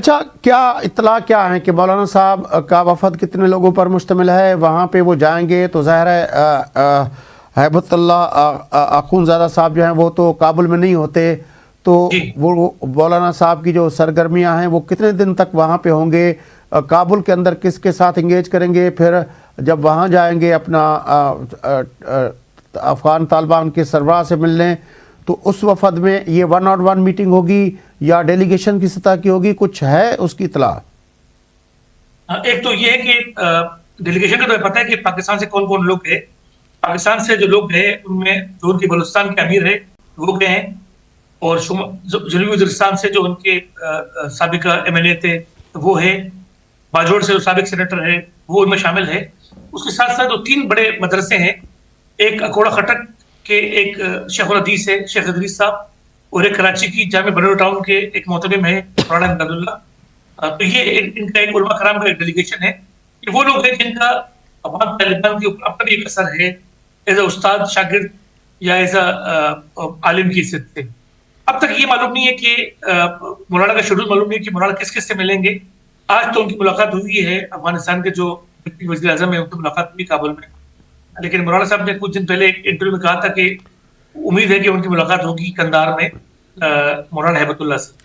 اچھا، کیا اطلاع کیا ہے کہ مولانا صاحب کا وفد کتنے لوگوں پر مشتمل ہے؟ وہاں پہ وہ جائیں گے تو ظاہر ہے ہیبت اللہ اخونزادہ صاحب جو ہیں وہ تو کابل میں نہیں ہوتے، تو جی وہ مولانا صاحب کی جو سرگرمیاں ہیں وہ کتنے دن تک وہاں پہ ہوں گے؟ کابل کے اندر کس کے ساتھ انگیج کریں گے؟ پھر جب وہاں جائیں گے اپنا افغان طالبان کے سربراہ سے ملنے، تو اس وفد میں یہ 1-on-1 میٹنگ ہوگی یا ڈیلیگیشن کی سطح کی ہوگی؟ کچھ ہے اس کی اطلاع؟ ایک تو یہ ہے کہ ڈیلیگیشن کا تو پتہ ہے کہ پاکستان سے کون کون لوگ گئے. پاکستان سے جو لوگ گئے ان میں جو ان کے بلوچستان کے امیر ہے وہ گئے ہیں، اور جنوبی وزیرستان سے جو ان کے سابق MLA تھے وہ ہے، باجوڑ سے جو سابق سینیٹر ہے وہ ان میں شامل ہے. اس کے ساتھ ساتھ جو 3 بڑے مدرسے ہیں، ایک اکوڑا خٹک کے ایک شیخ الحدیث ہے شیخ ادریس صاحب، اور ایک کراچی کی جامع بنو ٹاؤن کے ایک محترم ہے مولانا امداد اللہ. تو یہ ان کا ایک علماء کرام کا ایک ڈیلیگیشن ہے کہ وہ لوگ ہیں جن کا افغان طالبان کے اوپر اپنا بھی ایک اثر ہے ایز اے استاد شاگرد یا ایز اے عالم کی حیثیت سے. اب تک یہ معلوم نہیں ہے کہ مولانا کا شیڈول معلوم نہیں ہے کہ مولانا کس کس سے ملیں گے. آج تو ان کی ملاقات ہوئی ہے، افغانستان کے جو وزیر اعظم ہے ان کی ملاقات ہوئی کابل میں، لیکن مولانا صاحب نے کچھ دن پہلے ایک انٹرویو میں کہا تھا کہ امید ہے کہ ان کی ملاقات ہوگی قندھار میں مولانا ہیبت اللہ سے.